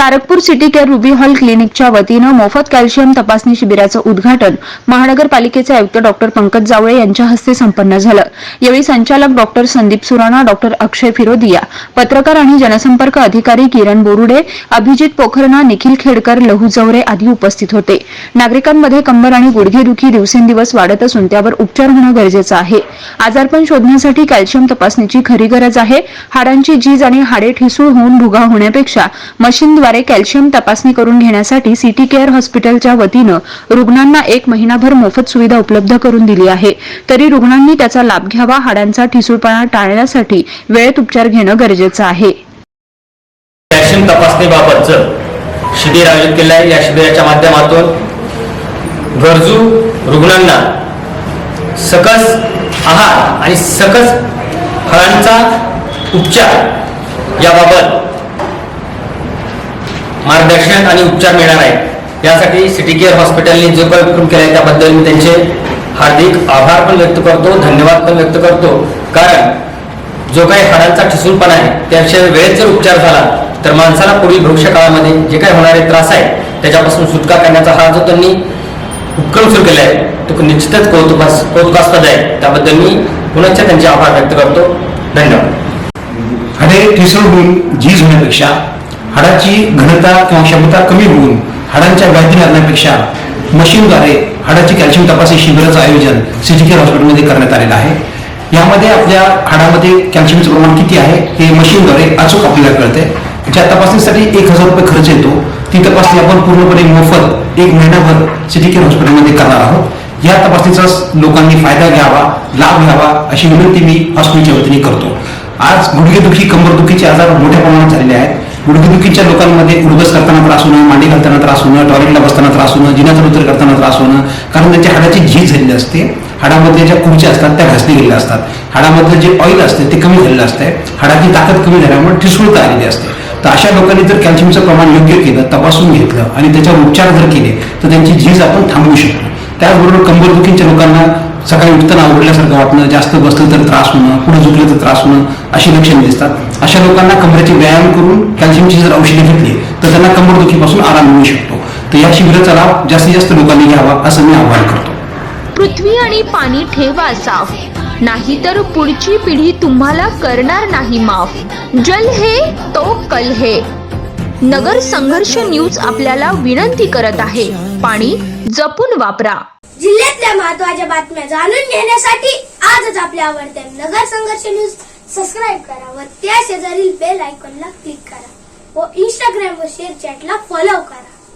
Tarakpur city care ruby hall क्लिनिकच्या वतीनं मोफत कॅल्शियम तपासणी शिबिराचं उद्घाटन महानगरपालिकेचे आयुक्त डॉक्टर पंकज जावळे यांच्या हस्ते संपन्न झालं। यावेळी संचालक डॉक्टर संदीप सुराणा, डॉक्टर अक्षय फिरोदिया, पत्रकार आणि जनसंपर्क अधिकारी किरण बोरुडे, अभिजित पोखरणा, निखिल खेडकर, लहू जवरे आदी उपस्थित होते। नागरिकांमध्ये कंबर आणि गुडघेदुखी दिवसेंदिवस वाढत असून त्यावर उपचार होणं गरजेचं आहे। आजारपण शोधण्यासाठी कॅल्शियम तपासणीची खरी गरज आहे। हाडांची झीज आणि हाडे ठिसूळ होऊन भुगा होण्यापेक्षा मशीनद्वारे कॅल्शियम तपासणी करून घेण्यासाठी सिटी केअर हॉस्पिटलच्या वतीनं रुग्णांना 1 महिनाभर मोफत सुविधा उपलब्ध करून दिली आहे। तरी रुग्णांनी त्याचा लाभ घ्यावा। हाडांचा ठिसूळपणा टाळण्यासाठी वेळेत उपचार घेणं गरजेचं आहे। कॅल्शियम तपासणीबाबतचं शिबिर आयोजित केलं आहे। या शिबिराच्या माध्यमातून गरजू रुग्णांना सकस आहार आणि सकस हाडांचा उपचार याबाबत मार्गदर्शन आणि उपचार मिळणार आहे। यासाठी सिटी केअर हॉस्पिटलने जो काही उपक्रम केला आहे त्याबद्दल मी त्यांचे हार्दिक आभार पण व्यक्त करतो, धन्यवाद पण व्यक्त करतो। कारण जो काही हाडांचा ठिसूळपणा आहे त्याच्या वेळेत जर उपचार झाला तर माणसाला पुढील भविष्य काळामध्ये जे काही होणारे त्रास आहे त्याच्यापासून सुटका करण्याचा हा जो त्यांनी उपक्रम सुरू केला आहे तो निश्चितच कौतुकास्पद आहे। त्याबद्दल मी पुन्हा त्यांचे आभार व्यक्त करतो। धन्यवाद। हाडे ठिसूळ होऊन झीज होण्यापेक्षा, हाडाची घनता किंवा क्षमता कमी होऊन हाडांच्या व्याधी लागण्यापेक्षा मशीनद्वारे हाडाची कॅल्शियम तपासणी शिबिराचं आयोजन सिटी केअर हॉस्पिटलमध्ये करण्यात आलेलं आहे। यामध्ये आपल्या हाडामध्ये कॅल्शियमचं प्रमाण किती आहे हे मशीनद्वारे अचूक आपल्याला कळते। ज्या तपासणीसाठी 1000 रुपये खर्च येतो ती तपासणी आपण पूर्णपणे मोफत 1 महिनाभर सिटी केअर हॉस्पिटलमध्ये करणार आहोत। या तपासणीचा लोकांनी फायदा घ्यावा, लाभ घ्यावा अशी विनंती मी हॉस्पिटलच्या वतीने करतो। आज गुडघेदुखी, कंबरदुखीचे आजार मोठ्या प्रमाणात झालेले आहेत। गुडघेदुखीच्या लोकांमध्ये उडबस करताना त्रास होणं, मांडी घालताना त्रास होणं, टॉयलेटला बसताना त्रास होणं, जिन्याचा उतर करताना त्रास होणं, कारण त्यांच्या हाडाची झीज झालेली असते। हाडामध्ये ज्या खुर्च्या असतात त्या घासली गेलेल्या असतात। हाडामधलं जे ऑइल असते ते कमी झालेलं असते। हाडाची ताकद कमी झाल्यामुळे ठिसूळता आलेली असते। तर अशा लोकांनी जर कॅल्शियमचं प्रमाण योग्य केलं, तपासून घेतलं आणि त्याच्यावर उपचार जर केले तर त्यांची झीज आपण थांबवू शकतो। त्याचबरोबर कंबरदुखीच्या लोकांना सकाळी उठताना आवडल्यासारखं वाटणं, जास्त बसलं तर त्रास होणं, पुढे झुकलं तर त्रास होणं अशी लक्षणे दिसतात। अशा लोकांना कमरेचे व्यायाम करून कॅल्शियमची जर औषधे घेतली तर त्यांना कंबरदुखीपासून आराम मिळू शकतो। तर या शिबिराचा लाभ जास्तीत जास्त लोकांनी घ्यावा असं मी आवाहन करतो। पृथ्वी आणि पाणी ठेवा साफ, नाहीतर पुढची पिढी तुम्हाला करणार नाही माफ। जल है तो कल है। नगर संघर्ष न्यूज आपल्याला विनंती करत आहे, पाणी जपून वापरा। जिल्ह्यातल्या महत्त्वाच्या बातम्या जाणून घेण्यासाठी आजच आपल्या आवडत्या नगर संघर्ष न्यूज सबस्क्राइब करा व त्या शेजारील बेल आयकॉनला क्लिक करा व इंस्टाग्राम व शेअर चॅटला फॉलो करा।